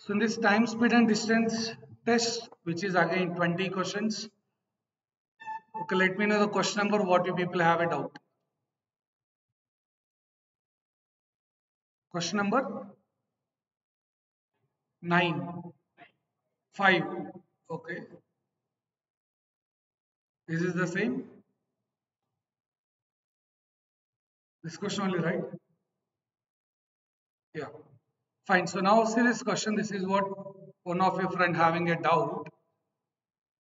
So in this time, speed and distance test, which is again 20 questions. Okay, let me know the question number, what you people have a doubt. Question number 9, 5. Okay, this is the same. This question only, right? Yeah. Fine. So now see this question. This is what one of your friend having a doubt.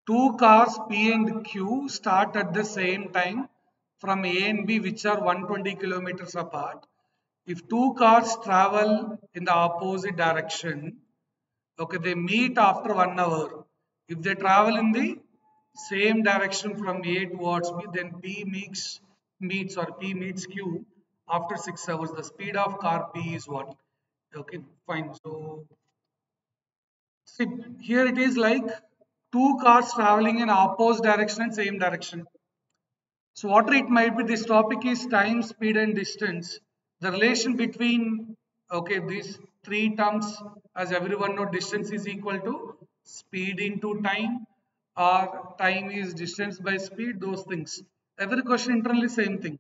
Two cars P and Q start at the same time from A and B, which are 120 kilometers apart. If two cars travel in the opposite direction, okay, they meet after 1 hour. If they travel in the same direction from A towards B, then P meets Q after 6 hours. The speed of car P is what? Okay, fine. So see, here it is like two cars traveling in opposite direction and same direction. So what it might be, this topic is time, speed and distance. The relation between, okay, these three terms, as everyone knows, distance is equal to speed into time, or time is distance by speed, those things. Every question internally same thing.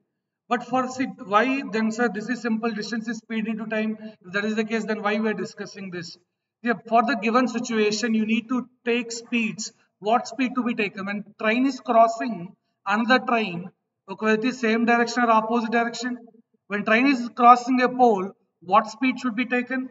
But for see, why then sir, this is simple, distance is speed into time. If that is the case, then why we are discussing this? Yeah, for the given situation, you need to take speeds. What speed to be taken? When train is crossing another train, okay, whether it is same direction or opposite direction. When train is crossing a pole, what speed should be taken?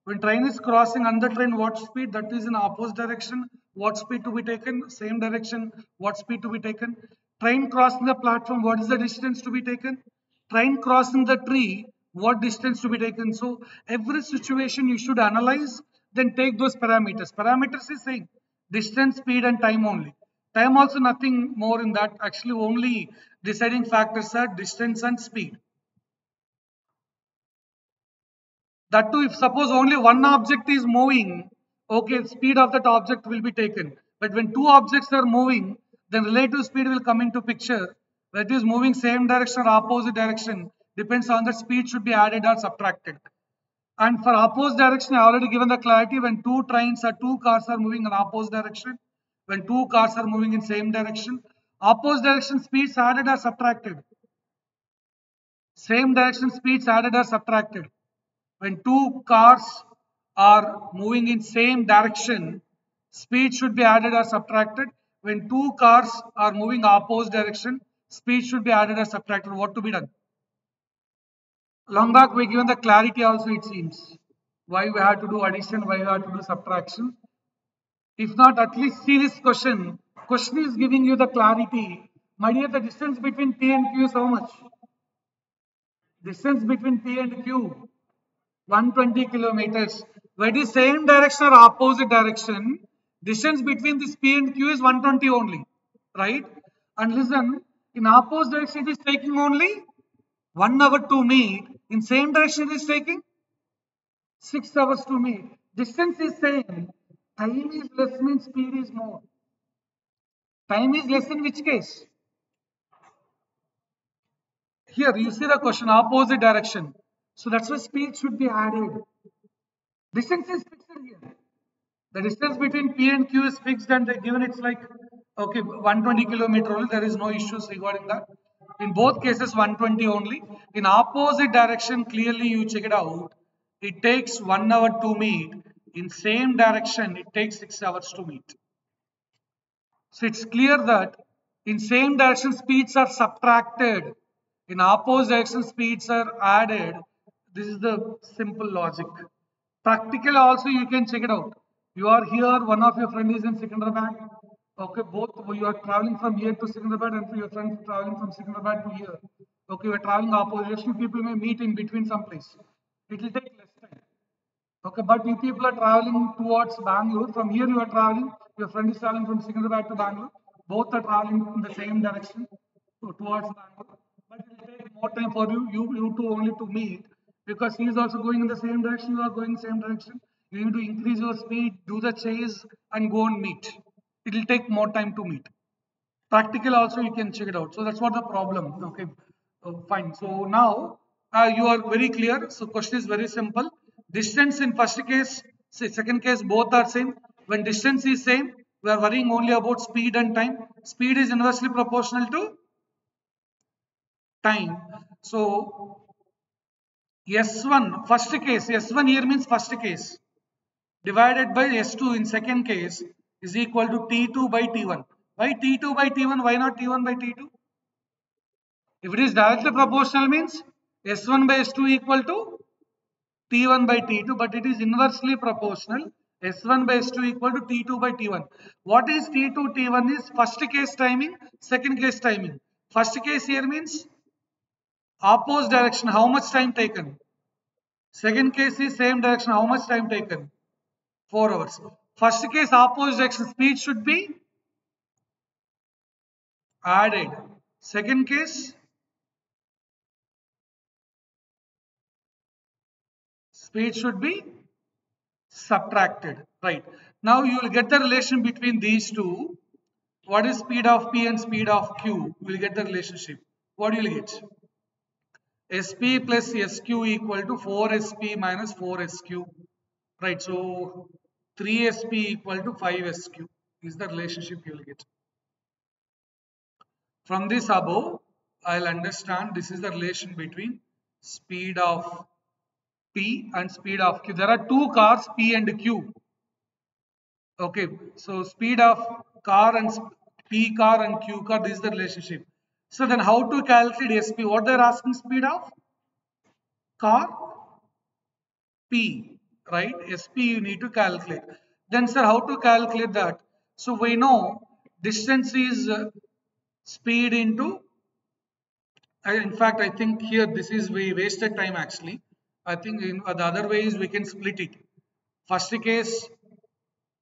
When train is crossing another train, what speed? That is in opposite direction. What speed to be taken? Same direction. What speed to be taken? Train crossing the platform, what is the distance to be taken? Train crossing the tree, what distance to be taken? So every situation you should analyze, then take those parameters. Parameters is saying distance, speed and time only. Time also nothing more in that. Actually only deciding factors are distance and speed. That too, if suppose only one object is moving, okay, speed of that object will be taken. But when two objects are moving, then relative speed will come into picture. That is moving same direction or opposite direction. Depends on the speed should be added or subtracted. And for opposite direction, I already given the clarity when two cars are moving in opposite direction. When two cars are moving in same direction, opposite direction speeds added or subtracted. Same direction speeds added or subtracted. When two cars are moving in same direction, speed should be added or subtracted. When two cars are moving opposite direction, speed should be added or subtracted. What to be done? Long back we given the clarity also, it seems. Why we have to do addition, why we have to do subtraction. If not, at least see this question. Question is giving you the clarity. My dear, the distance between P and Q is how much? Distance between P and Q, 120 kilometers. Whether it is same direction or opposite direction, distance between this P and Q is 120 only, right? And listen, in opposite direction it is taking only 1 hour to meet. In same direction it is taking 6 hours to meet. Distance is same. Time is less means speed is more. Time is less in which case? Here you see the question, opposite direction. So that's why speed should be added. Distance is fixed here. The distance between P and Q is fixed and they given it's like, okay, 120 kilometer only. There is no issues regarding that. In both cases 120 only. In opposite direction, clearly you check it out. It takes 1 hour to meet. In same direction, it takes 6 hours to meet. So it's clear that in same direction speeds are subtracted. In opposite direction speeds are added. This is the simple logic. Practical also you can check it out. You are here, one of your friend is in Secunderabad. Okay, both you are traveling from here to Secunderabad and your friend traveling from Secunderabad to here. Okay, you are traveling opposite direction. People may meet in between some place. It will take less time. Okay, but you people are traveling towards Bangalore. From here you are traveling. Your friend is traveling from Secunderabad to Bangalore. Both are traveling in the same direction towards Bangalore. But it will take more time for you two only to meet because he is also going in the same direction. You are going in the same direction. You need to increase your speed, do the chase, and go and meet. It will take more time to meet. Practical also you can check it out. So that's what the problem. Okay, fine. So now you are very clear. So question is very simple. Distance in first case second case both are same. When distance is same, we are worrying only about speed and time. Speed is inversely proportional to time. So S1, first case, S1 here means first case, divided by S2 in second case is equal to T2 by T1. Why T2 by T1? Why not T1 by T2? If it is directly proportional means S1 by S2 equal to T1 by T2, but it is inversely proportional. S1 by S2 equal to T2 by T1. What is T2, T1 is first case timing, second case timing. First case here means opposite direction, how much time taken? Second case is same direction, how much time taken? 4 hours. First case opposite direction, speed should be added. Second case, speed should be subtracted. Right. Now you will get the relation between these two. What is speed of P and speed of Q? You will get the relationship. What you will get? SP plus SQ equal to 4SP minus 4SQ. Right. So 3SP equal to 5SQ is the relationship you will get. From this above, I'll understand this is the relation between speed of P and speed of Q. There are two cars, P and Q. Okay, so speed of car and P car and Q car, this is the relationship. So then how to calculate SP? What they're asking, speed of car P, right? SP you need to calculate. Then sir, how to calculate that? So we know distance is speed into, in fact, I think here this is we wasted time actually. I think in the other way is we can split it. First case,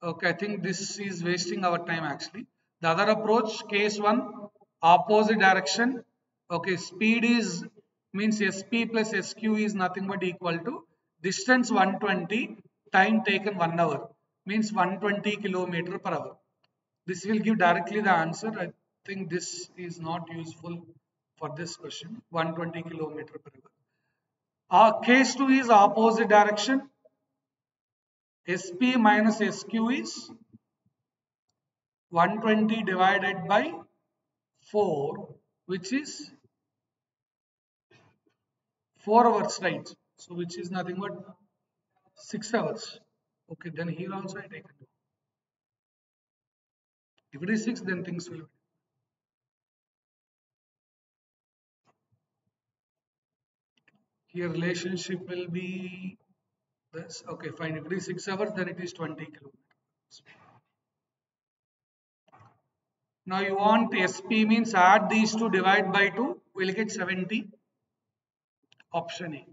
okay, I think this is wasting our time actually. The other approach, case one, opposite direction. Okay, speed is means SP plus SQ is nothing but equal to distance 120, time taken 1 hour, means 120 kilometer per hour. This will give directly the answer. I think this is not useful for this question. 120 kilometer per hour. Case 2 is opposite direction. SP minus SQ is 120 divided by 4, which is 4 hours, right? So which is nothing but 6 hours. Okay, then here also I take it. If it is 6, then things will be. Here relationship will be this. Okay, fine. If it is 6 hours, then it is 20 kilometers. Now you want SP means add these two, divide by 2, we'll get 70. Option A.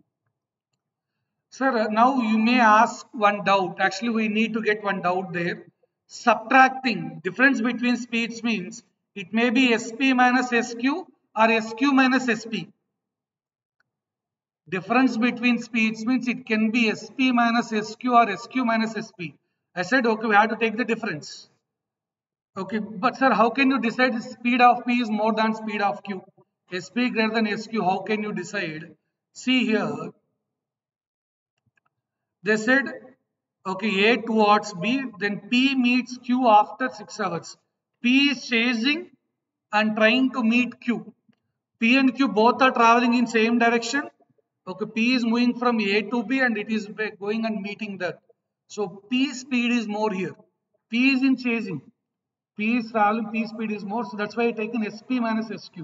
Sir, now you may ask one doubt. Actually, we need to get one doubt there. Subtracting difference between speeds means it may be SP minus SQ or SQ minus SP. Difference between speeds means it can be SP minus SQ or SQ minus SP. I said, okay, we have to take the difference. Okay, but sir, how can you decide speed of P is more than speed of Q? SP greater than SQ, how can you decide? See here, they said, okay, A towards B, then P meets Q after 6 hours. P is chasing and trying to meet Q. P and Q both are traveling in same direction. Okay, P is moving from A to B and it is going and meeting that. So P speed is more here. P is in chasing. P is traveling, P speed is more. So that's why I taken SP minus SQ.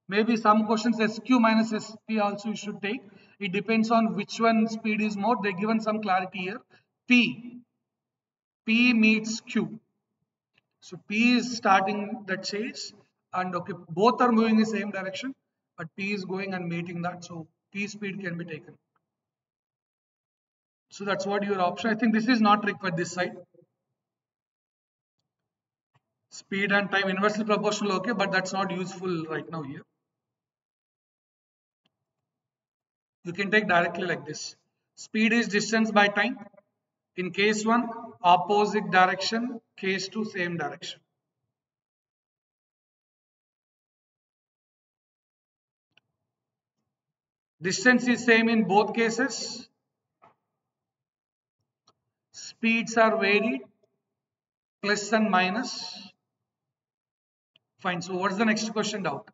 Maybe some questions SQ minus SP also you should take. It depends on which one speed is more. They given some clarity here. P meets Q. So P is starting the chase and okay, both are moving in the same direction, but P is going and meeting that. So P speed can be taken. So that's what your option. I think this is not required this side. Speed and time inversely proportional, okay, but that's not useful right now here. You can take directly like this. Speed is distance by time. In case 1, opposite direction. Case 2, same direction. Distance is same in both cases. speeds are varied, plus and minus. Fine. So what's the next question doubt?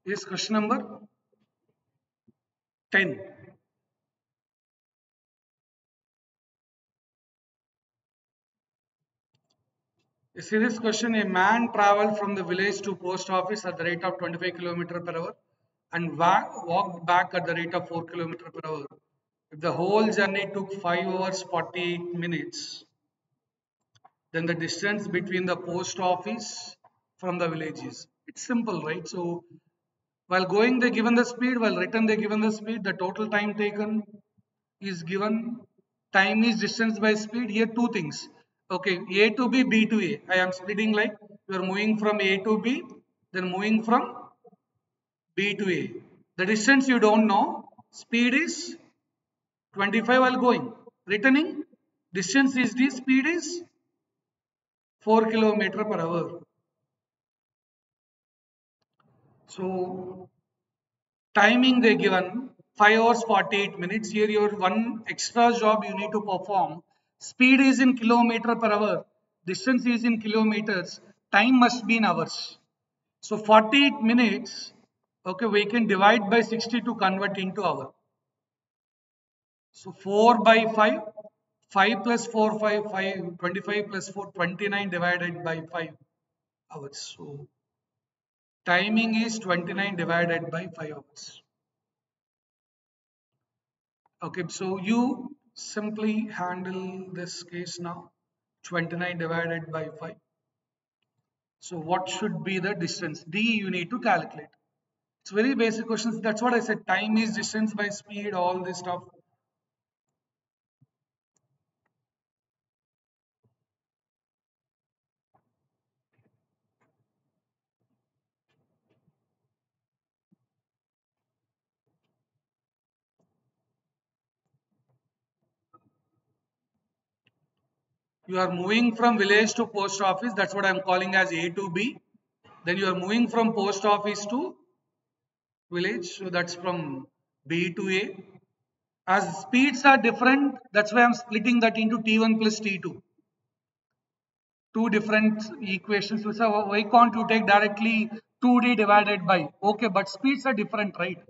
Yes, question number 10. You see this question, a man traveled from the village to post office at the rate of 25 km per hour and walked back at the rate of 4 km per hour. If the whole journey took 5 hours 48 minutes, then the distance between the post office from the village is. It's simple, right? So while going they given the speed, while return they given the speed, the total time taken is given. Time is distance by speed. Here two things. Okay, A to B, B to A. I am splitting like you are moving from A to B, then moving from B to A. The distance you don't know. Speed is 25 while going. Returning distance is the speed is 4 kilometer per hour. So timing they given 5 hours 48 minutes. Here your one extra job you need to perform. Speed is in kilometer per hour, distance is in kilometers, time must be in hours. So 48 minutes, okay, we can divide by 60 to convert into hour. So 4 by 5, 5 plus 4 5 5 25 plus 4 29 divided by 5 hours. So timing is 29 divided by 5 hours. Okay, so you simply handle this case now. 29 divided by 5. So what should be the distance? D you need to calculate. It's very basic questions. That's what I said. Time is distance by speed, all this stuff. You are moving from village to post office. That's what I'm calling as A to B. Then you are moving from post office to village. So that's from B to A. As speeds are different, that's why I'm splitting that into T1 plus T2. Two different equations. So why can't you take directly 2D divided by? Okay, but speeds are different, right?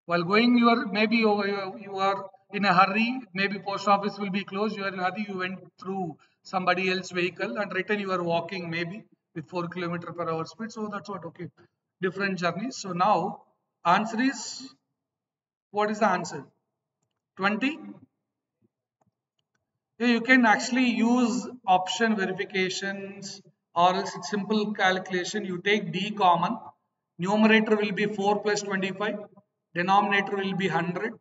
While going, you are maybe you are in a hurry. Maybe post office will be closed. You are in a hurry. You went through somebody else's vehicle, and return you are walking maybe with 4 km per hour speed. So that's what, okay. Different journeys. So now answer is, what is the answer? 20. Yeah, you can actually use option verifications or else it's simple calculation. You take D common, numerator will be 4 plus 25, denominator will be 100,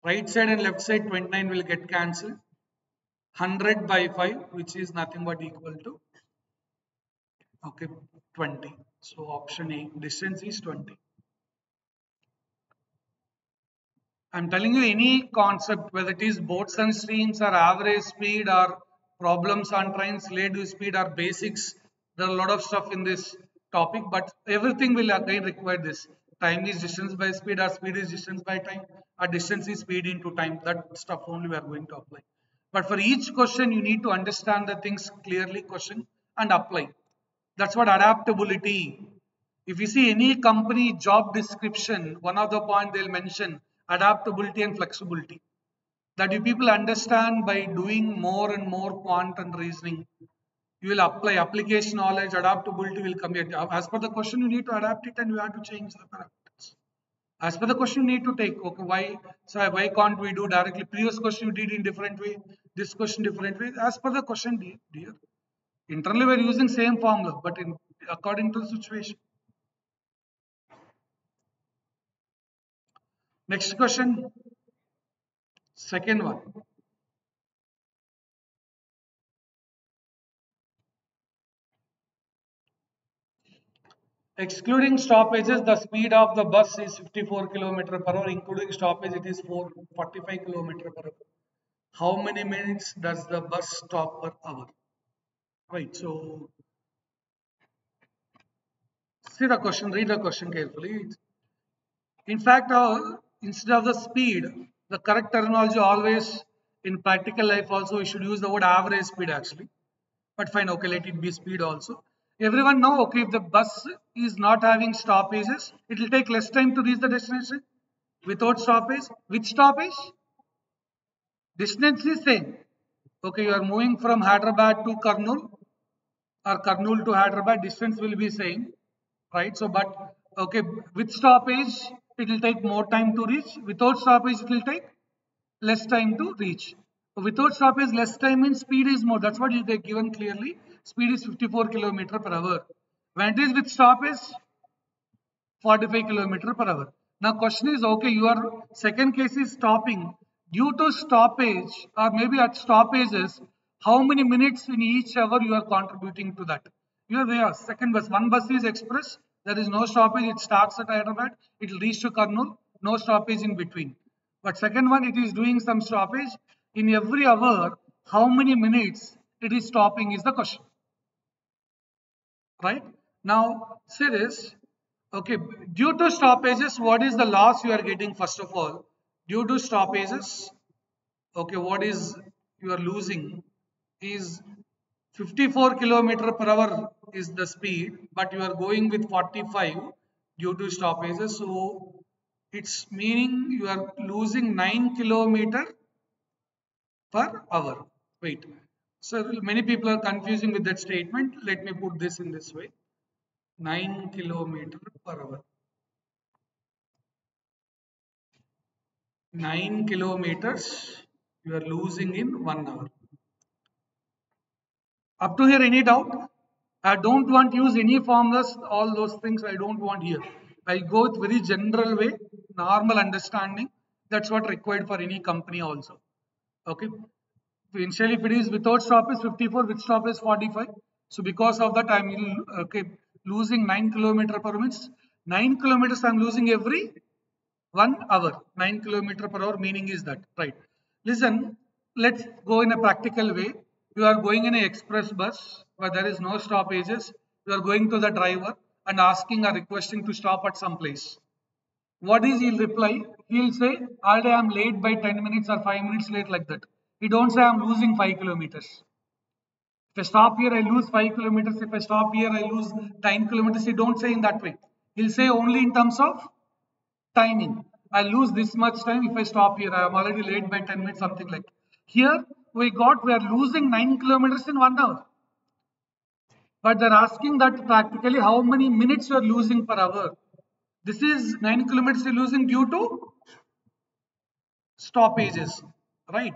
right side and left side 29 will get cancelled. 100 by 5, which is nothing but equal to, okay, 20. So option A, distance is 20. I'm telling you any concept, whether it is boats and streams or average speed or problems on trains, relative speed or basics. There are a lot of stuff in this topic, but everything will again require this. Time is distance by speed, or speed is distance by time, or distance is speed into time. That stuff only we are going to apply. But for each question, you need to understand the things clearly, question and apply. That's what adaptability. If you see any company job description, one of the point they'll mention adaptability and flexibility. That you people understand by doing more and more quant and reasoning. You will apply application knowledge, adaptability will come here. As per the question, you need to adapt it and you have to change the parameters. As per the question, you need to take, okay, why can't we do directly? Previous question you did in different way, this question different way. As per the question, dear. Internally, we're using same formula, but in according to the situation. Next question, second one. Excluding stoppages, the speed of the bus is 54 km per hour. Including stoppage, it is 45 km per hour. How many minutes does the bus stop per hour? Right. So see the question, read the question carefully. In fact, instead of the speed, the correct terminology always in practical life also we should use the word average speed actually. But fine, okay, let it be speed also. Everyone know, okay, if the bus is not having stoppages, it will take less time to reach the destination without stoppage. With stoppage, distance is same. Okay, you are moving from Hyderabad to Kurnool or Kurnool to Hyderabad, distance will be same, right? So, but okay, with stoppage, it will take more time to reach. Without stoppage, it will take less time to reach. Without stoppage, less time means speed is more. That's what they given clearly. Speed is 54 kilometer per hour. When it is with stoppage, 45 kilometer per hour. Now question is, okay, your second case is stopping. Due to stoppage or maybe at stoppages, how many minutes in each hour you are contributing to that? You are there. Second bus. One bus is express. There is no stoppage. It starts at Hyderabad. It will reach to Kurnool. No stoppage in between. But second one, it is doing some stoppage. In every hour, how many minutes it is stopping is the question. Right? Now, see this. Okay, due to stoppages, what is the loss you are getting first of all? Due to stoppages, okay, what is you are losing is 54 kilometer per hour is the speed, but you are going with 45 due to stoppages. So it's meaning you are losing 9 kilometer per hour. Wait. So many people are confusing with that statement. Let me put this in this way. 9 kilometer per hour. 9 kilometers you are losing in 1 hour. Up to here, any doubt? I don't want to use any formulas, all those things I don't want here. I go with very general way, normal understanding. That's what required for any company also. Okay. Initially, if it is without stoppage 54, with stoppage 45. So because of that, I'm okay losing 9 kilometer per minute. 9 kilometers I'm losing every 1 hour. 9 kilometer per hour meaning is that, right? Listen, let's go in a practical way. You are going in an express bus where there is no stoppages. You are going to the driver and asking or requesting to stop at some place. What is he'll reply? He'll say, already I'm late by 10 minutes or 5 minutes late like that. He don't say I'm losing 5 kilometers. If I stop here, I lose 5 kilometers. If I stop here, I lose 10 kilometers. He don't say in that way. He'll say only in terms of timing. I lose this much time if I stop here. I am already late by 10 minutes, something like. Here we are losing 9 kilometers in 1 hour. But they're asking that practically how many minutes you are losing per hour. This is 9 kilometers you're losing due to stoppages, right?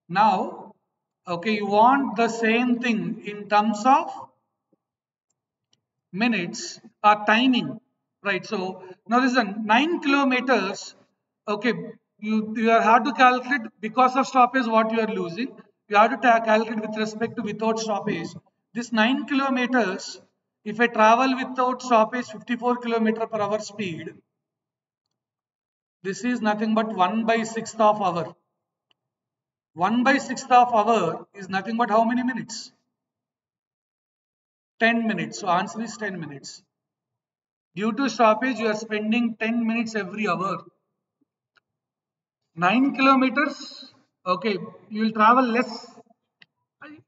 Now, okay, you want the same thing in terms of minutes or timing, right? So now listen, 9 kilometers, okay, you have to calculate because of stoppage what you are losing. You have to calculate with respect to without stoppage. This 9 kilometers, if I travel without stoppage 54 kilometer per hour speed, this is nothing but 1 by 6th of hour. 1 by 6th of hour is nothing but how many minutes? 10 minutes. So answer is 10 minutes. Due to stoppage, you are spending 10 minutes every hour. 9 kilometers, okay, you will travel less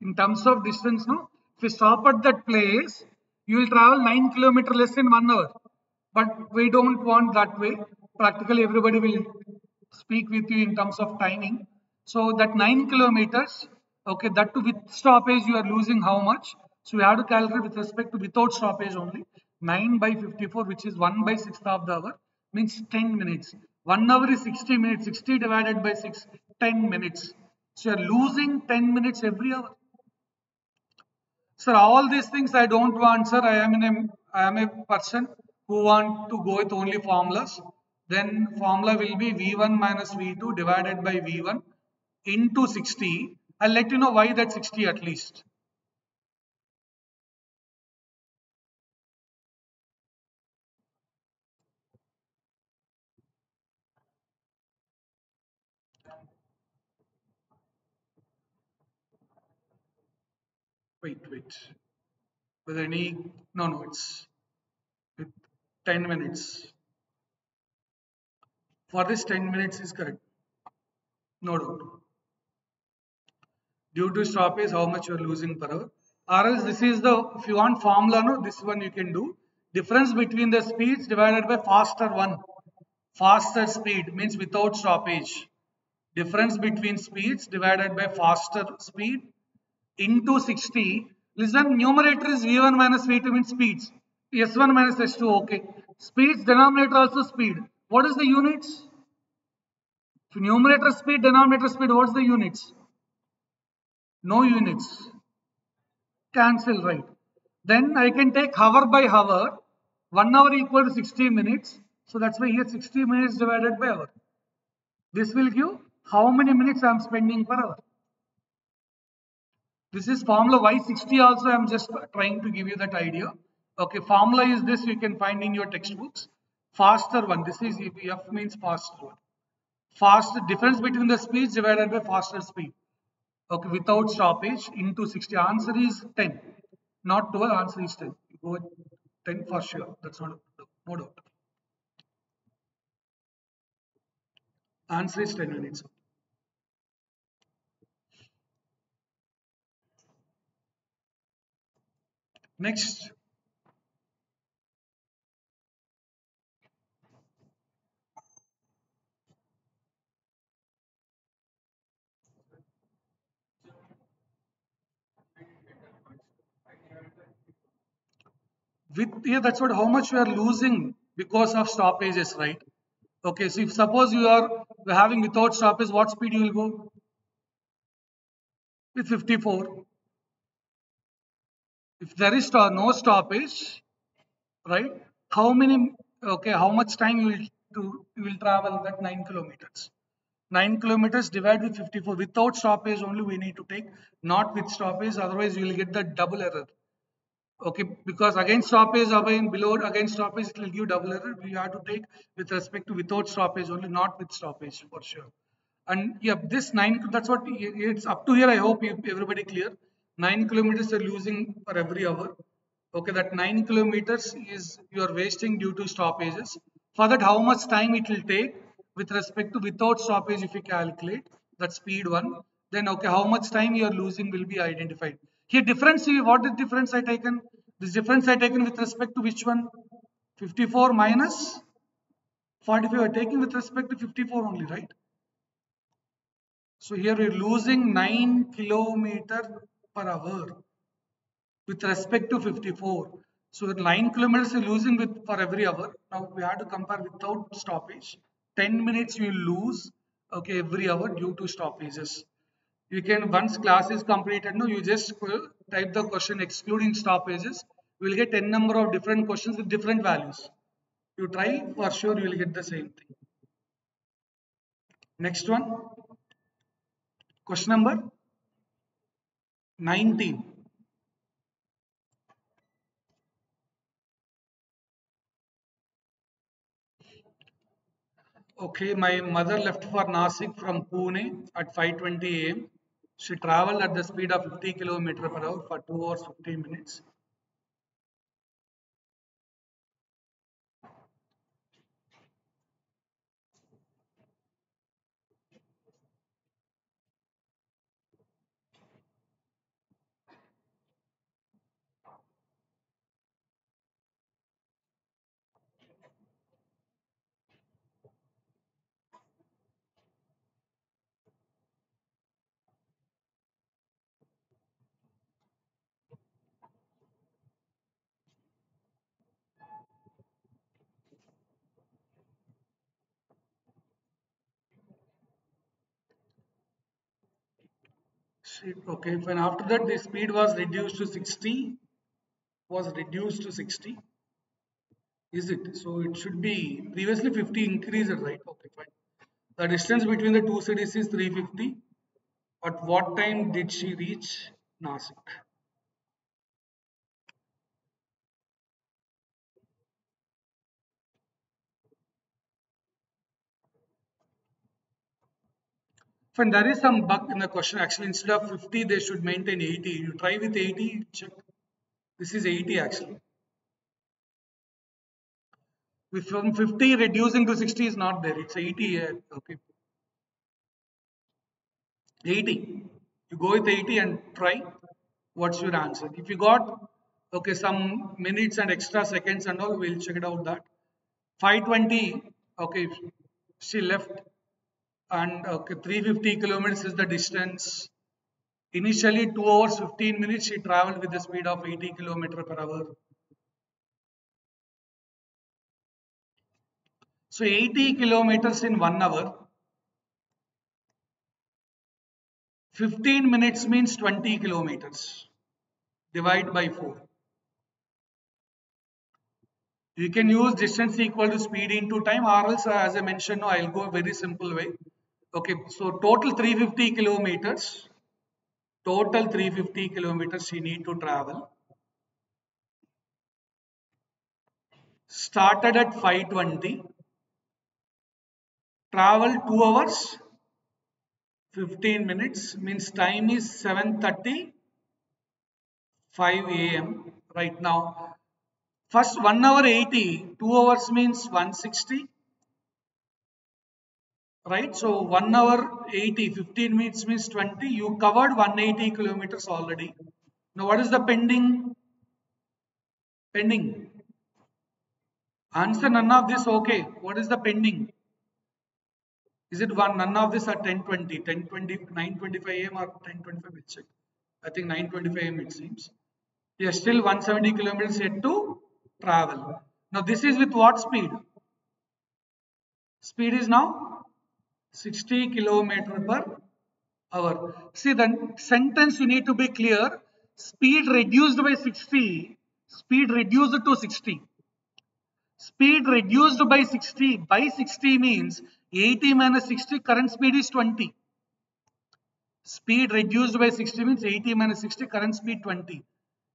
in terms of distance. No, if you stop at that place, you will travel 9 kilometers less in 1 hour. But we don't want that way. Practically, everybody will speak with you in terms of timing. So that 9 kilometers, okay, that to with stoppage you are losing how much? So we have to calculate with respect to without stoppage only. 9 by 54, which is 1 by 6th of the hour, means 10 minutes. 1 hour is 60 minutes. 60 divided by 6, 10 minutes. So you are losing 10 minutes every hour. Sir, all these things I don't want, sir. I am a person who want to go with only formulas. then formula will be V1 minus V2 divided by V1 into 60. I'll let you know why that 60 at least. Wait. With any, no, it's with 10 minutes. For this 10 minutes is correct. No doubt. Due to stoppage, how much you are losing per hour. Or else this is the, if you want formula, no, this one you can do. Difference between the speeds divided by faster one. Faster speed means without stoppage. Difference between speeds divided by faster speed into 60. Listen, numerator is V1 minus V2 means speeds. S1 minus S2, okay. Speeds, denominator also speed. What is the units? If numerator speed, denominator speed, what's the units? No units. Cancel, right? Then I can take hour by hour. 1 hour equal to 60 minutes. So that's why here 60 minutes divided by hour. This will give how many minutes I am spending per hour. This is formula Y60 also. I am just trying to give you that idea. Okay, formula is this you can find in your textbooks. Faster one. This is F means faster one. Faster difference between the speeds divided by faster speed. Okay, without stoppage into 60. Answer is 10. Not 12, answer is 10. You go with 10 for sure. That's not no doubt. Answer is 10 minutes. Next, with yeah, that's what how much you are losing because of stoppages, right? Okay, so if suppose you are having without stoppage, what speed you will go? With 54. If there is no stoppage, right? How many? Okay, how much time you will travel that 9 kilometers? 9 kilometers divided with 54. Without stoppage only we need to take, not with stoppage. Otherwise, you will get the double error. Okay, because against stoppage again below against stoppage it will give double error. We have to take with respect to without stoppage only, not with stoppage for sure. And yeah, this 9, that's what it's up to here. I hope everybody clear. 9 kilometers are losing for every hour. Okay, that 9 kilometers is you are wasting due to stoppages. For that, how much time it will take with respect to without stoppage if you calculate that speed one, then okay, how much time you are losing will be identified. Here difference, see what is difference I taken? This difference I taken with respect to which one? 54 minus 45 are taking with respect to 54 only, right? So here we're losing 9 kilometer per hour with respect to 54. So the 9 kilometers you're losing with for every hour. Now we have to compare without stoppage. 10 minutes you lose, okay, every hour due to stoppages. You can, once class is completed, no, you just type the question excluding stoppages. You will get n number of different questions with different values. You try, for sure you will get the same thing. Next one, question number 19. Okay, my mother left for Nasik from Pune at 5:20 a.m. She traveled at the speed of 50 km per hour for 2 hours 15 minutes. Okay, when after that the speed was reduced to 60, Is it? So it should be previously 50 increased, right? Okay, fine. The distance between the two cities is 350. At what time did she reach Nasik? Fine, there is some bug in the question. Actually, instead of 50, they should maintain 80. You try with 80, check. This is 80 actually. With from 50 reducing to 60 is not there. It's 80 here. Okay. 80. You go with 80 and try. What's your answer? If you got okay some minutes and extra seconds and all, we'll check it out that. 520. Okay, she left and okay 350 kilometers is the distance. Initially 2 hours 15 minutes she traveled with the speed of 80 kilometer per hour. So 80 kilometers in 1 hour. 15 minutes means 20 kilometers. Divide by 4. You can use distance equal to speed into time, or else as I mentioned, no, I'll go a very simple way. Okay, so total 350 kilometers. Total 350 kilometers she need to travel. Started at 5:20. Travel 2 hours 15 minutes means time is 7:35 a.m. right now. First 1 hour 80, 2 hours means 160. Right, so 1 hour 80, 15 minutes means 20. You covered 180 kilometers already. Now, what is the pending? Pending. Answer none of this. Okay. What is the pending? Is it one? None of this at 10:20, 10:20, 9:25 a.m. or 10:25? We'll check. I think 9:25 a.m. it seems. Yes, still 170 kilometers yet to travel. Now, this is with what speed? Speed is now 60 kilometer per hour. See, the sentence you need to be clear. Speed reduced by 60. Speed reduced to 60. Speed reduced by 60. By 60 means 80 minus 60. Current speed is 20. Speed reduced by 60 means 80 minus 60. Current speed 20.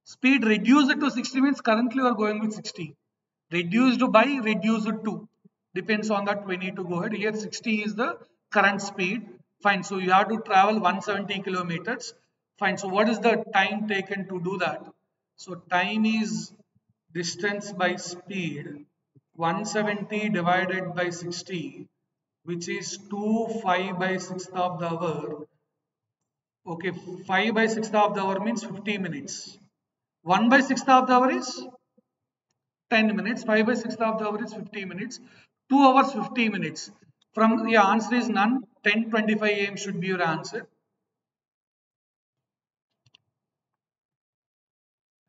Speed reduced to 60 means currently you are going with 60. Reduced by reduced to. Depends on that we need to go ahead. Here 60 is the current speed. Fine. So you have to travel 170 kilometers. Fine. So what is the time taken to do that? So time is distance by speed. 170 divided by 60, which is 2 5 by 6th of the hour. Okay, 5 by 6th of the hour means 50 minutes. 1 by 6th of the hour is 10 minutes. 5 by 6th of the hour is 50 minutes. 2 hours 50 minutes. From the answer is none. 10:25 a.m. should be your answer.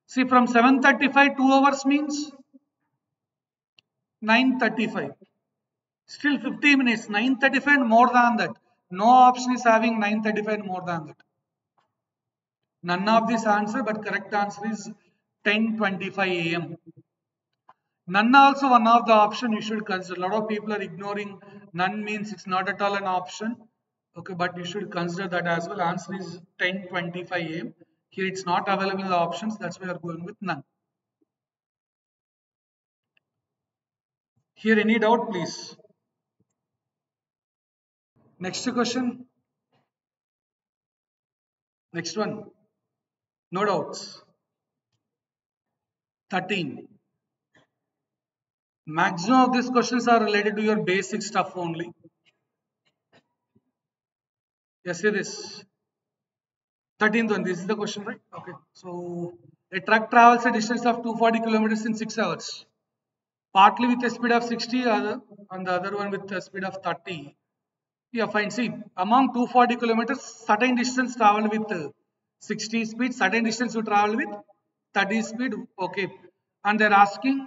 See, from 7:35 2 hours means 9:35. Still 50 minutes. 9:35 and more than that. No option is having 9:35 and more than that. None of this answer, but correct answer is 10:25 a.m. None also one of the option you should consider. A lot of people are ignoring none means it's not at all an option. Okay, but you should consider that as well. Answer is 10:25 a.m. Here it's not available in the options. That's why we are going with none. Here any doubt, please. Next question. Next one. No doubts. 13. Maximum of these questions are related to your basic stuff only. Yes, it is. 13th one. This is the question, right? Okay. So a truck travels a distance of 240 kilometers in 6 hours. Partly with a speed of 60, and the other one with a speed of 30. Yeah, fine. See, among 240 kilometers, certain distance travel with 60 speed, certain distance you travel with 30 speed. Okay. And they're asking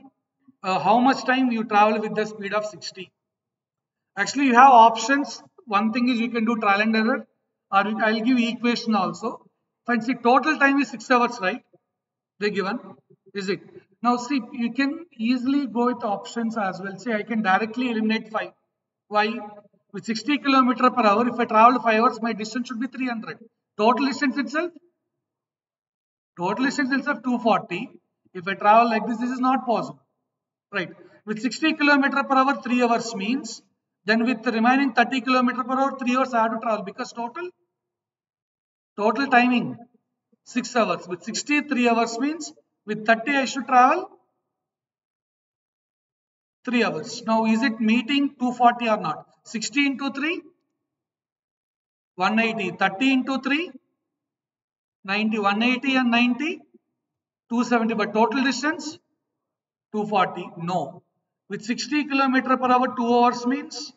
how much time you travel with the speed of 60. Actually, you have options. One thing is you can do trial and error, or I'll give equation also. Fine. See, total time is 6 hours, right? They given, is it? Now see, you can easily go with options as well. See, I can directly eliminate 5. Why? With 60 kilometer per hour, if I travel 5 hours, my distance should be 300. Total distance itself 240. If I travel like this is not possible. Right. With 60 kilometer per hour, 3 hours means, then with the remaining 30 kilometer per hour, 3 hours I have to travel, because total timing 6 hours. With 60, 3 hours means with 30 I should travel 3 hours. Now is it meeting 240 or not? 60 into 3, 180. 30 into 3, 90. 180 and 90, 270. But total distance 240. No. With 60 kilometer per hour, 2 hours means,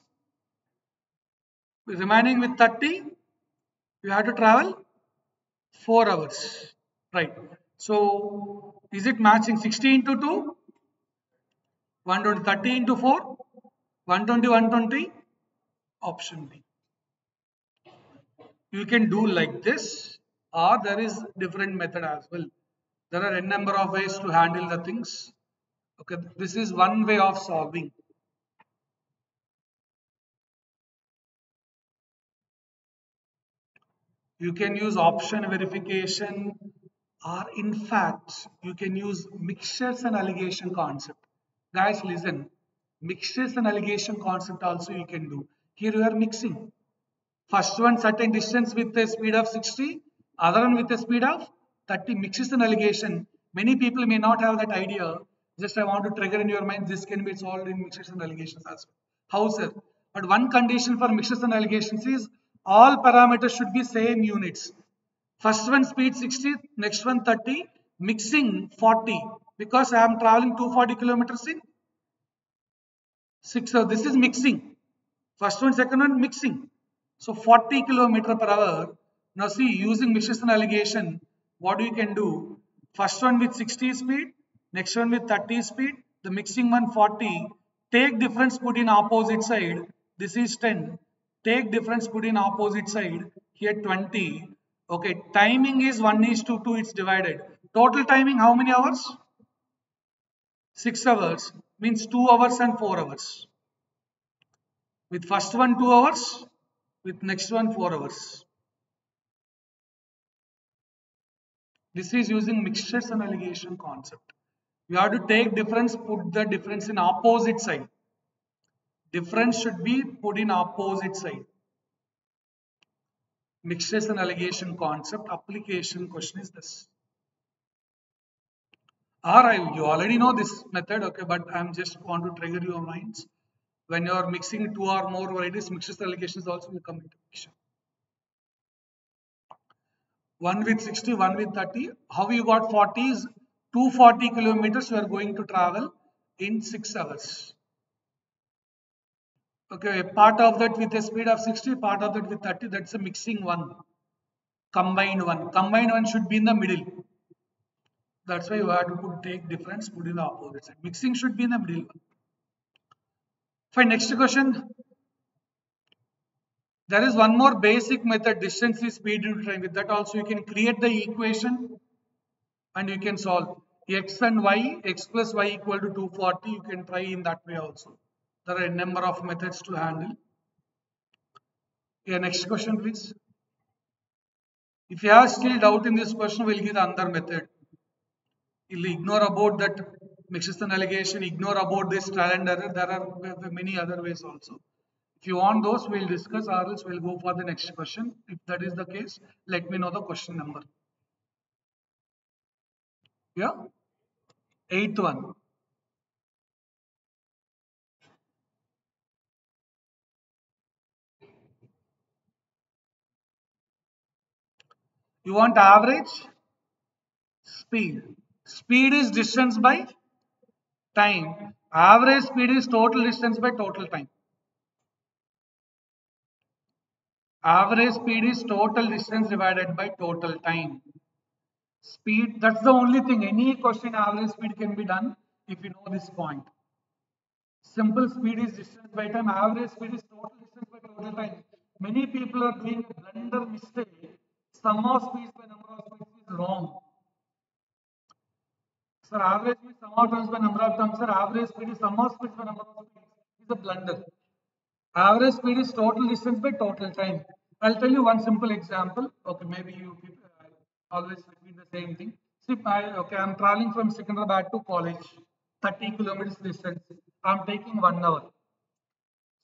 remaining with 30, you have to travel 4 hours. Right. So is it matching? 60 into 2, 120. 30 into 4, 120, 120. Option B. You can do like this, or there is different method as well. There are a number of ways to handle the things. Okay, this is one way of solving. You can use option verification, or in fact you can use mixtures and alligation concept. Guys, listen, mixtures and alligation concept also you can do. Here you are mixing first one certain distance with a speed of 60, other one with a speed of 30. Mixtures and alligation, many people may not have that idea. Just I want to trigger in your mind, this can be solved in mixtures and allegations as well. How, sir? But one condition for mixtures and allegations is all parameters should be same units. First one speed 60, next one 30, mixing 40, because I am traveling 240 kilometers in 6 hours. This is mixing. First one, second one, mixing. So 40 kilometer per hour. Now see, using mixtures and alligation, what you can do? First one with 60 speed, next one with 30 speed, the mixing one 40. Take difference, put in opposite side. This is 10. Take difference, put in opposite side. Here 20. Okay, timing is 1 is to 2, it's divided. Total timing, how many hours? 6 hours, means 2 hours and 4 hours. With first one 2 hours, with next one 4 hours. This is using mixtures and alligation concept. You have to take difference, put the difference in opposite side. Difference should be put in opposite side. Mixtures and alligation concept application question is this. Alright, you already know this method, okay, but I'm just want to trigger your minds. When you are mixing two or more varieties, mixtures and alligations also will come into picture. One with 60, one with 30. How you got 40 is 240 kilometers you are going to travel in 6 hours. Okay, part of that with a speed of 60, part of that with 30, that's a mixing one. Combined one. Combined one should be in the middle. That's why you have to take difference, put in the opposite side. Mixing should be in the middle one. Fine, next question. There is one more basic method, distance is speed into time. With that also you can create the equation and you can solve x and y, x plus y equal to 240. You can try in that way also. There are a number of methods to handle. Yeah, next question please. If you have still doubt in this question, we'll give the other method. You'll ignore about that mixtures and alligation, ignore about this trial and error. There are many other ways also. If you want those, we'll discuss, or else we'll go for the next question. If that is the case, let me know the question number. Yeah, eighth one. You want average speed. Speed is distance by time. Average speed is total distance by total time. Average speed is total distance divided by total time. Speed, that's the only thing. Any question average speed can be done if you know this point. Simple speed is distance by time. Average speed is total distance by total time. Many people are doing a blunder mistake. Sum of speeds by number of speeds is wrong. Sir, average speed sum of terms by number of terms. Sir, average speed is sum of speeds by number of speeds. It's a blunder. Average speed is total distance by total time. I'll tell you one simple example. Okay, maybe you people always repeat the same thing. See, I'm traveling from Secunderabad to college, 30 kilometers distance. I'm taking 1 hour.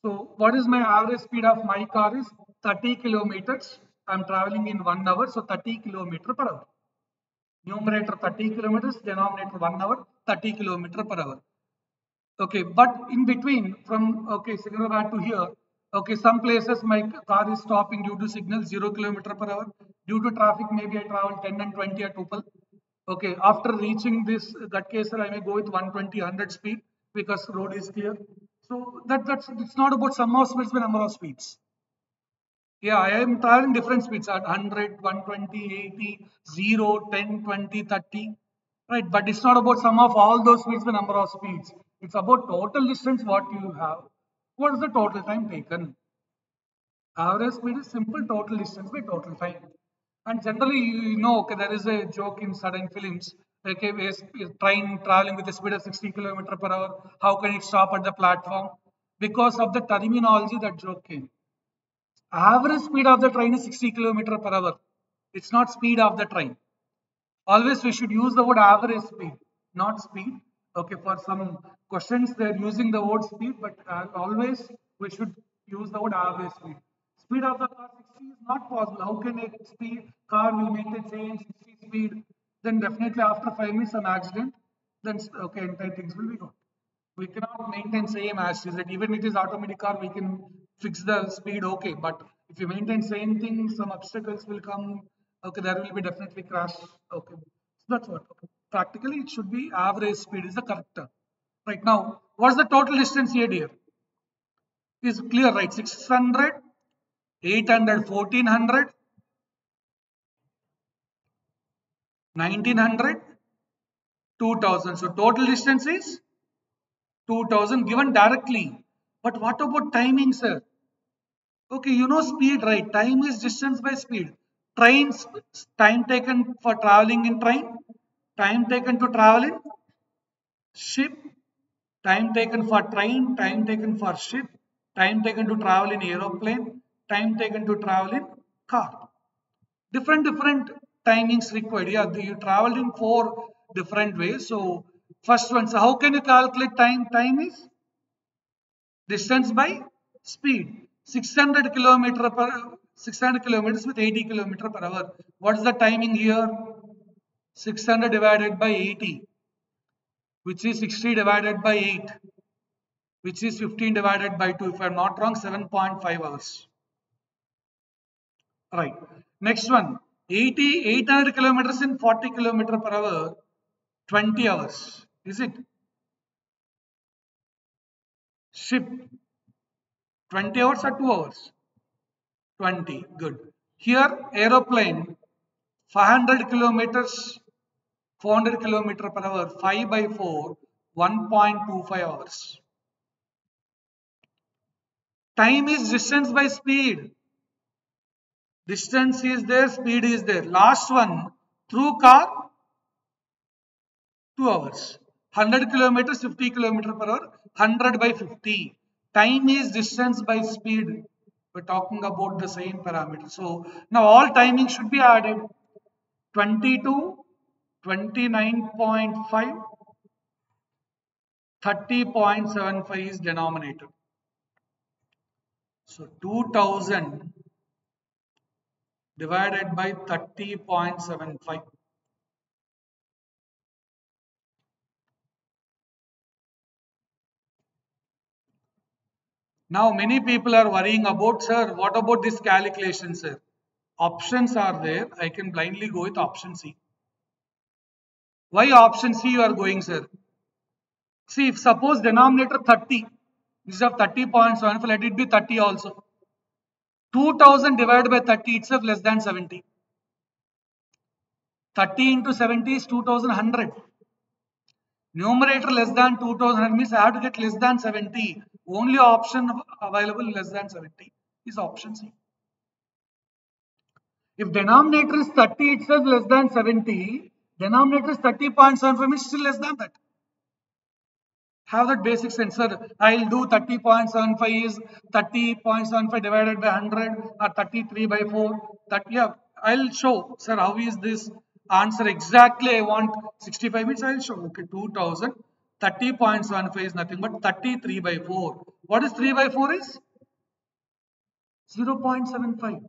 So, what is my average speed of my car is 30 kilometers. I'm traveling in 1 hour, so 30 kilometer per hour. Numerator 30 kilometers, denominator 1 hour, 30 kilometer per hour. Okay, but in between from Secunderabad to here, okay, some places my car is stopping due to signal 0 kilometer per hour. Due to traffic, maybe I travel 10 and 20 at Opal. Okay, after reaching this, that case, I may go with 120, 100 speed because road is clear. So that's it's not about sum of speeds by number of speeds. Yeah, I am traveling different speeds at 100, 120, 80, 0, 10, 20, 30. Right, but it's not about sum of all those speeds by number of speeds. It's about total distance what you have. What is the total time taken? Average speed is simple total distance by total time. And generally, you know, okay, there is a joke in certain films. Okay, a train traveling with a speed of 60 kilometer per hour. How can it stop at the platform? Because of the terminology that joke came. Average speed of the train is 60 kilometer per hour. It's not speed of the train. Always we should use the word average speed, not speed. Okay, for some questions they're using the word speed, but always we should use the word average speed. Speed of the car 60 is not possible. How can a speed car will maintain same 60 speed? Then definitely after 5 minutes some accident, then okay, entire things will be gone. We cannot maintain same as is it. Even it is automatic car, we can fix the speed, okay. But if you maintain same thing, some obstacles will come. Okay, there will be definitely crash. Okay, so that's what. Okay. Practically, it should be average speed is the correct term. Right now, what's the total distance here, dear? Is clear, right? 600, 800, 1400, 1900, 2000. So total distance is 2000 given directly. But what about timing, sir? Okay, you know speed, right? Time is distance by speed. Trains, time taken for traveling in train, time taken to travel in ship, time taken for train, time taken for ship, time taken to travel in aeroplane, time taken to travel in car. Different timings required. Yeah, you traveled in 4 different ways. So first one, so how can you calculate time? Time is distance by speed. 600 kilometer per 600 kilometers with 80 kilometer per hour. What's the timing here? 600 divided by 80, which is 60 divided by 8, which is 15 divided by 2. If I'm not wrong, 7.5 hours. Right. Next one, 800 kilometers in 40 kilometer per hour, 20 hours. Is it? Ship, 20 hours or 2 hours? 20. Good. Here, aeroplane, 500 kilometers, 400 kilometer per hour, 5 by 4, 1.25 hours. Time is distance by speed. Distance is there, speed is there. Last one, through car, 2 hours. 100 kilometers, 50 kilometer per hour, 100 by 50. Time is distance by speed. We're talking about the same parameter. So now all timing should be added. 22, 29.5, 30.75 is denominator. So 2000 divided by 30.75. Now many people are worrying about, sir, what about this calculation, sir? Options are there. I can blindly go with option C. Why option C you are going, sir? See, if suppose denominator 30, instead of 30.75, let it be 30 also. 2000 divided by 30 itself less than 70. 30 into 70 is 2100. Numerator less than 2000 means I have to get less than 70. Only option available less than 70 is option C. If denominator is 30 itself less than 70, Denominator is 30.75 means still less than that. Have that basic sense, sir. I'll do 30.75 is 30.75 divided by 100 or 33 by 4. That, yeah, I'll show, sir, how is this answer exactly. I want 65 minutes. I'll show. Okay, 2000. 30.75 is nothing but 33 by 4. What is 3 by 4 is? 0.75.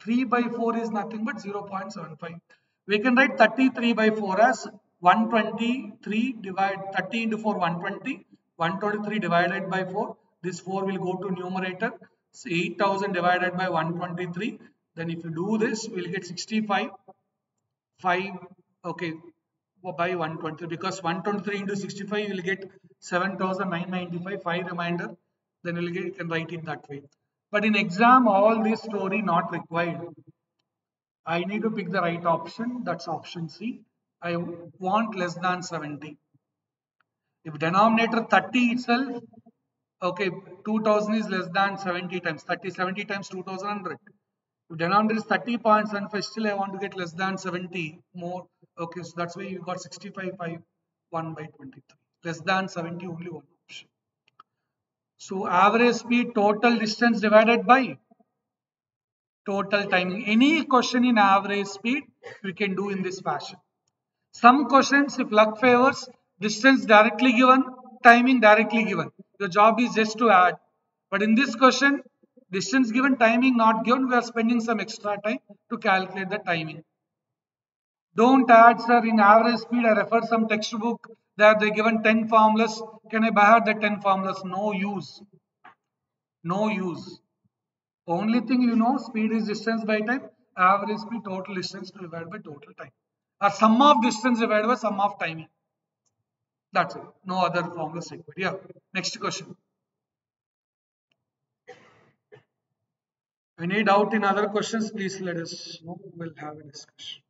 3 by 4 is nothing but 0.75. We can write 33 by 4 as 123 divide 30 into 4 120, 123 divided by 4. This 4 will go to numerator. So 8000 divided by 123. Then if you do this, we'll get 65 5, okay, by 120, because 123 into 65 you will get 7995, 5 reminder, then you can write it that way. But in exam, all this story not required. I need to pick the right option, that's option C. I want less than 70. If denominator 30 itself, okay, 2000 is less than 70 times, 70 times 2100. If denominator is 30.75, still I want to get less than 70 more. Okay, so that's why you got 65 by 1 by 23. Less than 70, only one option. So average speed, total distance divided by total timing. Any question in average speed, we can do in this fashion. Some questions, if luck favors, distance directly given, timing directly given. Your job is just to add. But in this question, distance given, timing not given, we are spending some extra time to calculate the timing. Don't add, sir, in average speed. I refer some textbook that they given 10 formulas. Can I buy the 10 formulas? No use. No use. Only thing you know, speed is distance by time, average speed, total distance divided by total time. Or sum of distance divided by sum of timing. That's it. No other formulas required. Yeah. Next question. Any doubt in other questions, please let us know. We'll have a discussion.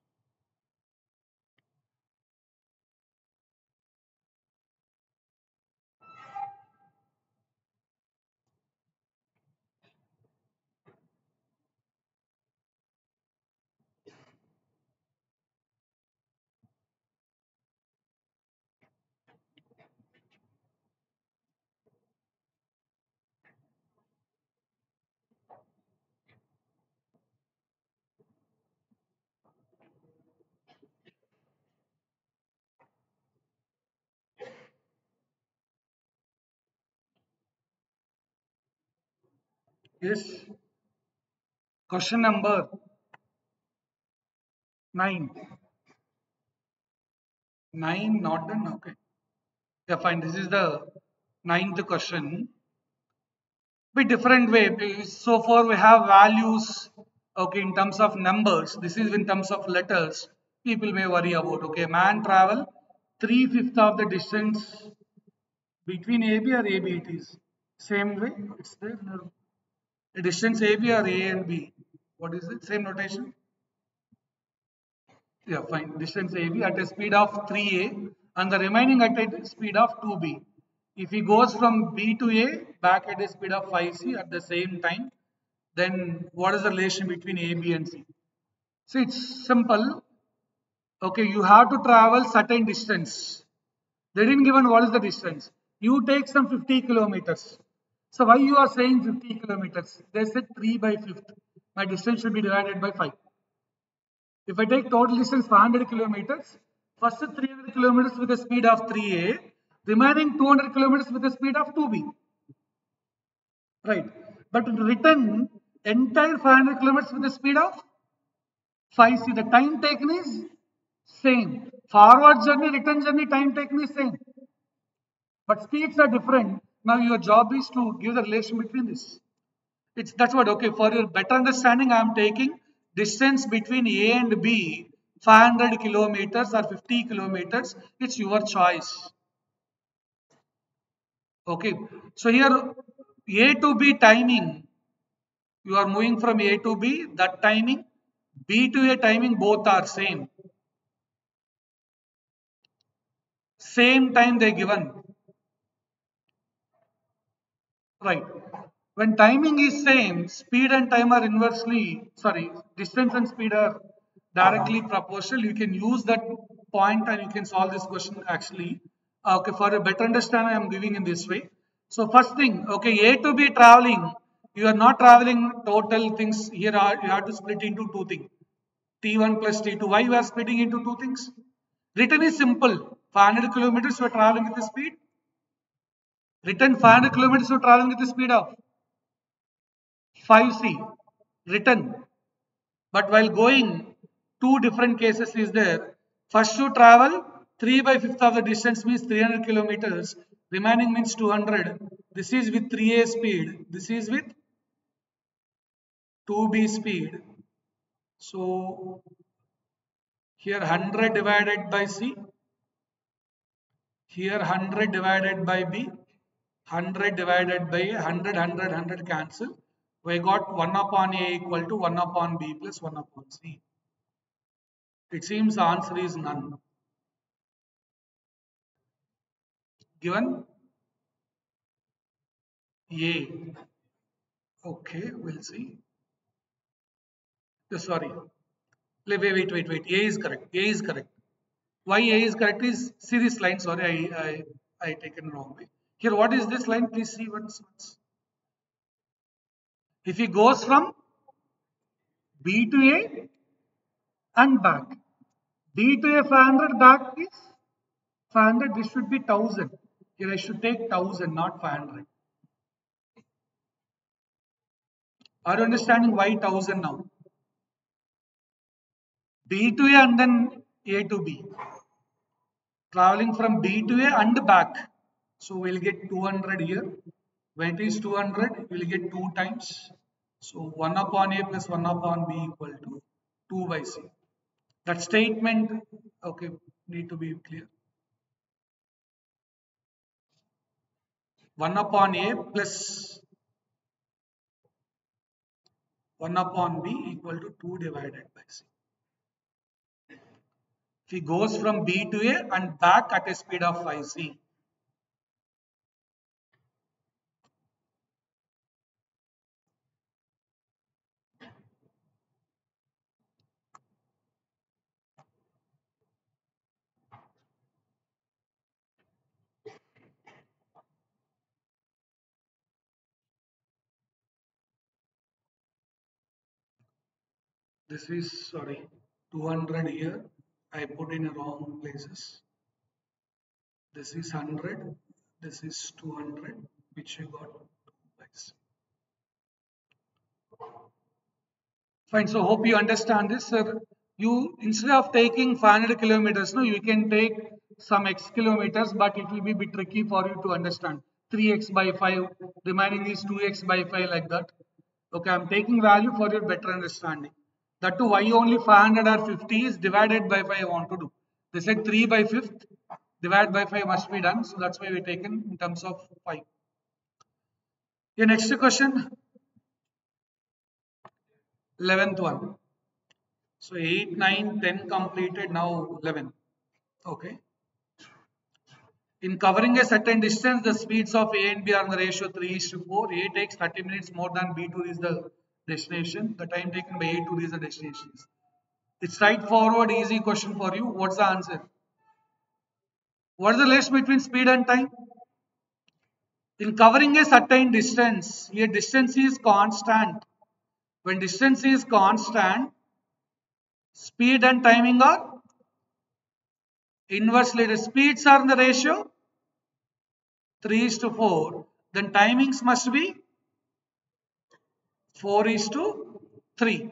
Yes. Question number 9. 9 not done. Okay. Yeah, fine. This is the ninth question. Bit different way. So far we have values, okay, in terms of numbers. This is in terms of letters. People may worry about. Okay, man travel 3/5 of the distance between AB or AB. It is same way. It's there. No. The distance AB or A and B. What is it? Same notation. Yeah, fine. Distance AB at a speed of 3A and the remaining at a speed of 2B. If he goes from B to A back at a speed of 5C at the same time, then what is the relation between A, B and C? So it's simple. Okay, you have to travel certain distance. They didn't given what is the distance. You take some 50 kilometers. So why you are saying 50 kilometers? They said 3 by 5th. My distance should be divided by 5. If I take total distance 500 kilometers, first 300 kilometers with a speed of 3A, remaining 200 kilometers with a speed of 2B. Right. But in return, entire 500 kilometers with the speed of 5C. The time taken is same. Forward journey, return journey, time taken is same. But speeds are different. Now your job is to give the relation between this. That's what, okay, for your better understanding, I am taking distance between A and B 500 kilometers or 50 kilometers. It's your choice. Okay, so here A to B timing, you are moving from A to B, that timing, B to A timing, both are same. Same time they given. Right. When timing is same, speed and time are inversely, sorry, distance and speed are directly proportional. You can use that point and you can solve this question actually. Okay, for a better understanding, I am giving in this way. So first thing, okay, A to B traveling, you are not traveling total things here. You have to split into two things. T1 plus T2. Why you are splitting into two things? Written is simple. 500 kilometers you are traveling with the speed. Written 500 kilometers you are traveling with the speed of 5c. Written. But while going, two different cases is there. First to travel 3 by 5th of the distance means 300 kilometers. Remaining means 200. This is with 3a speed. This is with 2b speed. So here 100 divided by c. Here 100 divided by b. 100 divided by a, 100, 100, 100 cancel. We got 1 upon a equal to 1 upon b plus 1 upon c. It seems the answer is none. Given a. Okay, we'll see. Sorry. Wait. A is correct. A is correct. Why A is correct is, see this line. Sorry, I taken wrong way. Here, what is this line? Please see once. If he goes from B to A and back, B to A 500, back is 500. This should be 1000. Here I should take 1000, not 500. Are you understanding why 1000 now? B to A and then A to B. Traveling from B to A and back. So we'll get 200 here. When it is 200, we'll get 2 times. So 1 upon A plus 1 upon B equal to 2 by C. That statement, okay, need to be clear. 1 upon A plus 1 upon B equal to 2 divided by C. If he goes from B to A and back at a speed of 5C, this is, sorry, 200 here. I put in wrong places. This is 100. This is 200, which you got twice. Fine. So hope you understand this, sir. You, instead of taking 500 kilometers, no, you can take some x kilometers, but it will be a bit tricky for you to understand. 3x by 5, remaining is 2x by 5, like that. Okay, I'm taking value for your better understanding. That too, why only 500 or 50 is divided by 5 I want to do. They said 3 by 5th, divide by 5 must be done. So that's why we taken in terms of 5. Your next question, 11th one. So 8, 9, 10 completed, now 11. Okay. In covering a certain distance, the speeds of A and B are in the ratio 3:4. A takes 30 minutes more than B to reach the destination. The time taken by A to reach the destination. It's straightforward, easy question for you. What's the answer? What's the relation between speed and time? In covering a certain distance, here distance is constant. When distance is constant, speed and timing are inversely related. Speeds are in the ratio 3:4. Then timings must be 4:3.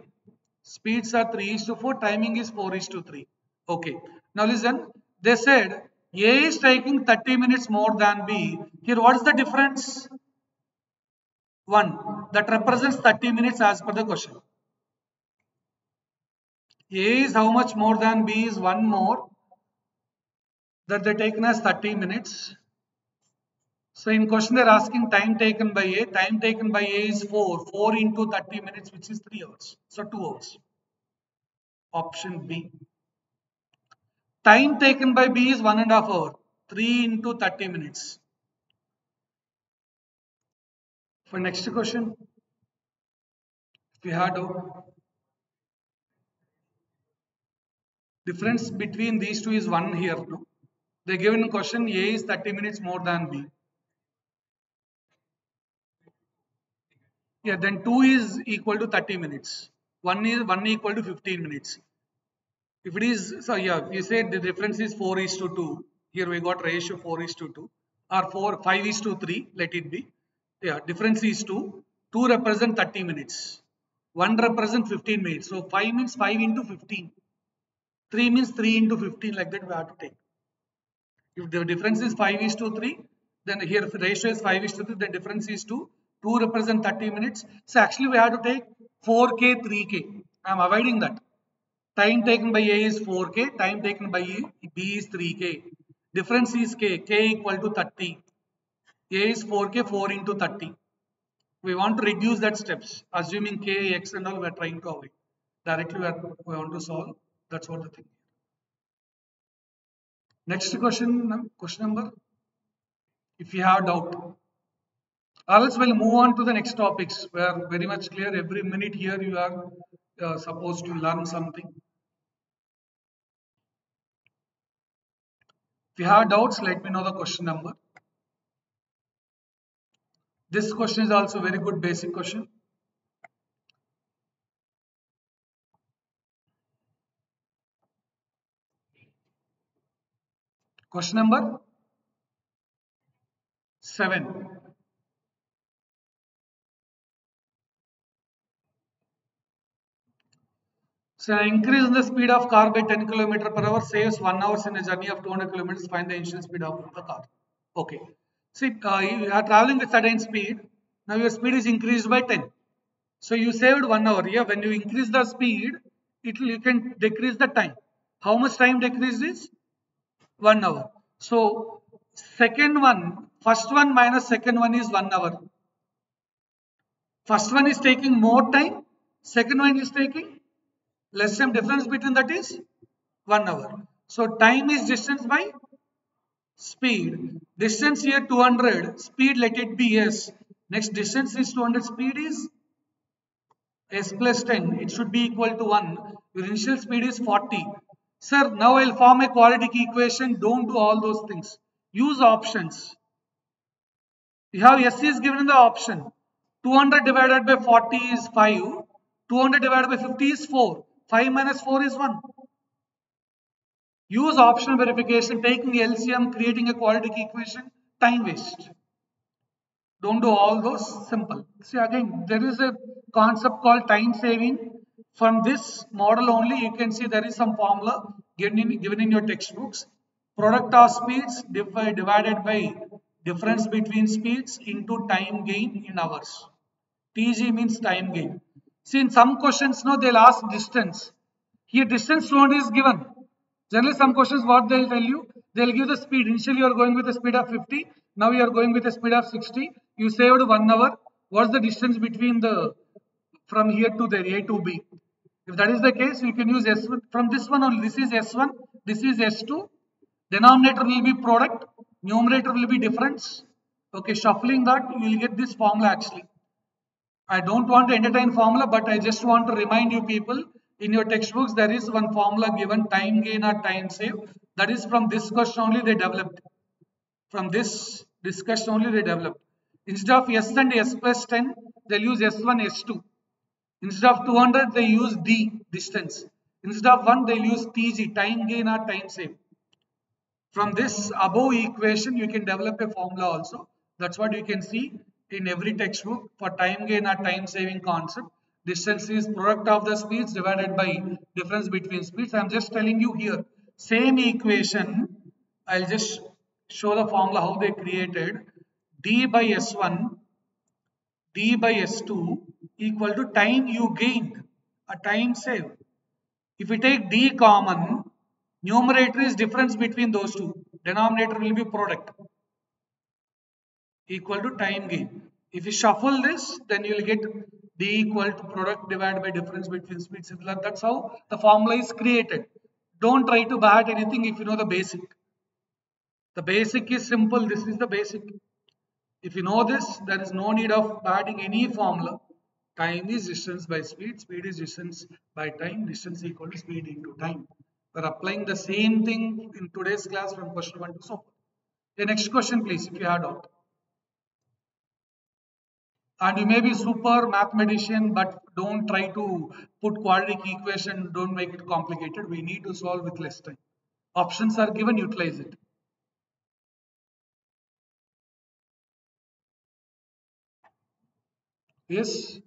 Speeds are 3:4. Timing is 4:3. Okay. Now listen. They said A is taking 30 minutes more than B. Here, what is the difference? 1. That represents 30 minutes as per the question. A is how much more than B is 1 more. That they taken as 30 minutes. So in question they're asking time taken by A. Time taken by A is 4. 4 into 30 minutes, which is 3 hours. So 2 hours. Option B. Time taken by B is 1.5 hour. 3 into 30 minutes. For next question, if you had doubt, Difference between these two is 1 here. No? They given in question A is 30 minutes more than B. Yeah, then 2 is equal to 30 minutes. 1 equal to 15 minutes. If it is, so yeah, you say the difference is 4 is to 2. Here we got ratio 4 is to 2 or 5 is to 3, let it be. Yeah, difference is 2. 2 represent 30 minutes. 1 represent 15 minutes. So 5 means 5 into 15. 3 means 3 into 15, like that we have to take. If the difference is 5 is to 3, then here if the ratio is 5 is to 3, the difference is 2. 2 represent 30 minutes. So actually we have to take 4K, 3K. I am avoiding that. Time taken by A is 4K, time taken by B is 3K. Difference is K equal to 30. A is 4K, 4 into 30. We want to reduce that steps, assuming K, X and all we are trying to avoid. Directly we want to solve. That's what the thing. Next question, question number. If you have doubt. Or else we'll move on to the next topics. We are very much clear. Every minute here you are supposed to learn something. If you have doubts, let me know the question number. This question is also very good basic question. Question number 7. So increase in the speed of car by 10 km per hour saves 1 hour in a journey of 200 kilometers. Find the initial speed of the car. Okay. See, you are traveling with certain speed. Now your speed is increased by 10. So you saved 1 hour. Yeah, when you increase the speed, you can decrease the time. How much time decreased is? 1 hour. So first one minus second one is 1 hour. First one is taking more time. Second one is taking less time. Difference between that is 1 hour. So time is distance by speed. Distance here 200. Speed let it be s. Next distance is 200. Speed is s plus 10. It should be equal to 1. Your initial speed is 40. Sir, now I'll form a quadratic equation. Don't do all those things. Use options. You have s is given in the option. 200 divided by 40 is 5. 200 divided by 50 is 4. 5 minus 4 is 1. Use option verification, taking LCM, creating a quadratic equation, time waste. Don't do all those, simple. See again, there is a concept called time saving. From this model only, you can see there is some formula given in your textbooks. Product of speeds divided by difference between speeds into time gain in hours. TG means time gain. See in some questions, no, they'll ask distance. Here distance only is given. Generally, some questions what they'll tell you, they'll give the speed. Initially, you are going with a speed of 50. Now you are going with a speed of 60. You saved 1 hour. What's the distance between the from here to there, A to B? If that is the case, you can use S1 from this one only. This is S1. This is S2. Denominator will be product. Numerator will be difference. Okay, shuffling that, you will get this formula actually. I don't want to entertain formula, but I just want to remind you people, in your textbooks there is one formula given, time gain or time save. That is from this question only they developed. From this discussion only they developed. Instead of S and S plus 10, they'll use S1, S2. Instead of 200, they use D, distance. Instead of 1, they'll use TG, time gain or time save. From this above equation, you can develop a formula also. That's what you can see in every textbook for time gain or time saving concept. Distance is product of the speeds divided by difference between speeds. I'm just telling you here, same equation. I'll just show the formula how they created. D by S1, D by S2 equal to time you gained, a time save. If we take D common, numerator is difference between those two. Denominator will be product equal to time gain. If you shuffle this, then you will get D equal to product divided by difference between speeds. That's how the formula is created. Don't try to bat anything if you know the basic. The basic is simple. This is the basic. If you know this, there is no need of adding any formula. Time is distance by speed. Speed is distance by time. Distance equal to speed into time. We're applying the same thing in today's class from question 1 to so forth. The next question, please, if you had doubt. And you may be super mathematician, but don't try to put quadratic equation, don't make it complicated. We need to solve with less time. Options are given, utilize it. Yes.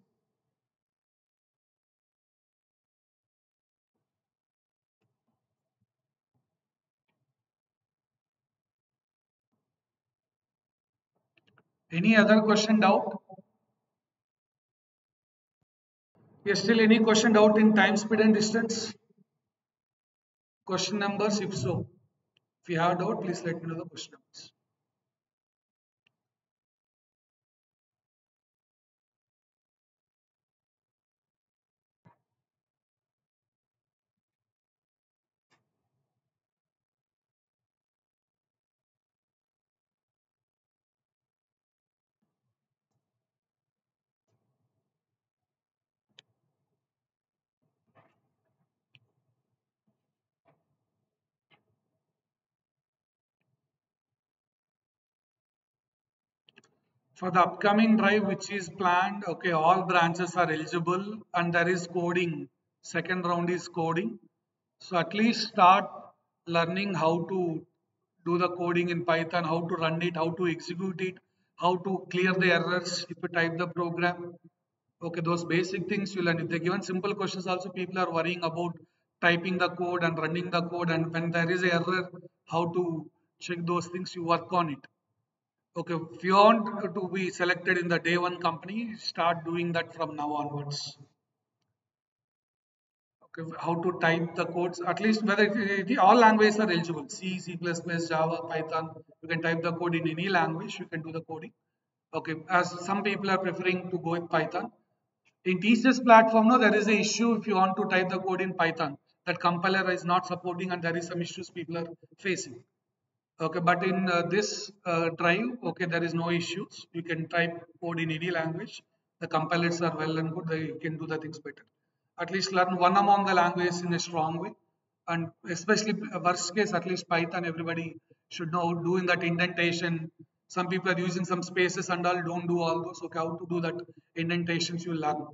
Any other question, doubt? Yes, still any question, doubt in time, speed and distance? Question numbers, if so. If you have doubt, please let me know the question numbers. For the upcoming drive which is planned, okay, all branches are eligible and there is coding. Second round is coding. So at least start learning how to do the coding in Python, how to run it, how to execute it, how to clear the errors if you type the program. Okay, those basic things you learn. If they're given simple questions, also people are worrying about typing the code and running the code, and when there is an error, how to check those things, you work on it. Okay, if you want to be selected in the day one company, start doing that from now onwards. Okay, how to type the codes, at least whether all languages are eligible, C, C++, Java, Python, you can type the code in any language, you can do the coding. Okay, as some people are preferring to go with Python. In TCS platform, no, there is an issue if you want to type the code in Python. That compiler is not supporting and there is some issues people are facing. Okay, but in this drive, okay, there is no issues. You can type code in any language. The compilers are well and good. They can do the things better. At least learn one among the languages in a strong way. And especially worst case, at least Python, everybody should know doing that indentation. Some people are using some spaces and all, don't do all those. Okay, how to do that indentations you learn.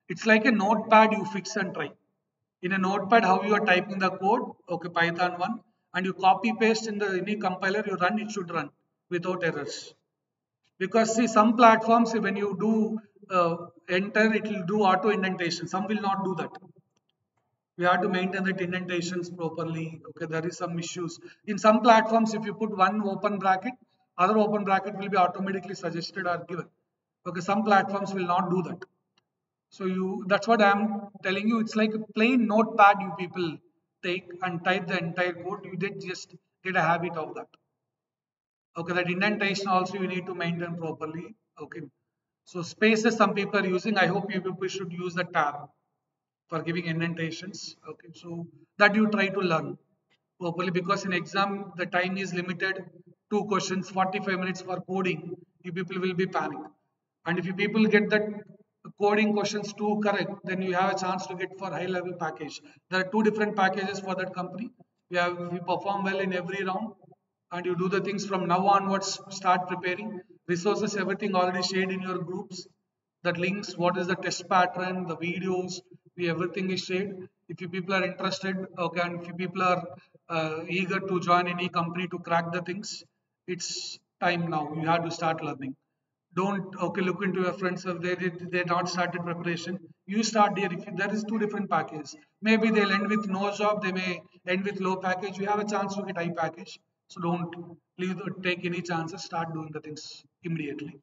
It's like a notepad you fix and try. In a notepad, how you are typing the code, okay, Python one, and you copy paste in the any compiler you run, it should run without errors. Because see, some platforms when you do enter, it will do auto indentation. Some will not do that. We have to maintain the indentations properly. Okay, there is some issues. In some platforms, if you put one open bracket, other open bracket will be automatically suggested or given. Okay, some platforms will not do that. So you, that's what I'm telling you. It's like a plain notepad you people take and type the entire code. You did just get a habit of that. Okay, that indentation also you need to maintain properly. Okay. So spaces some people are using. I hope you people should use the tab for giving indentations. Okay, so that you try to learn properly because in exam the time is limited. Two questions, 45 minutes for coding. You people will be panic. And if you people get that coding questions too correct, then you have a chance to get for high level package. There are two different packages for that company. We perform well in every round and you do the things from now onwards, start preparing. Resources, everything already shared in your groups. That links, what is the test pattern, the videos, everything is shared. If you people are interested, okay, and if you people are eager to join any company to crack the things, it's time now. You have to start learning. Don't okay look into your friends if they not started preparation. You start there. If there is two different packages, maybe they'll end with no job. They may end with low package. You have a chance to get high package. So don't leave take any chances. Start doing the things immediately.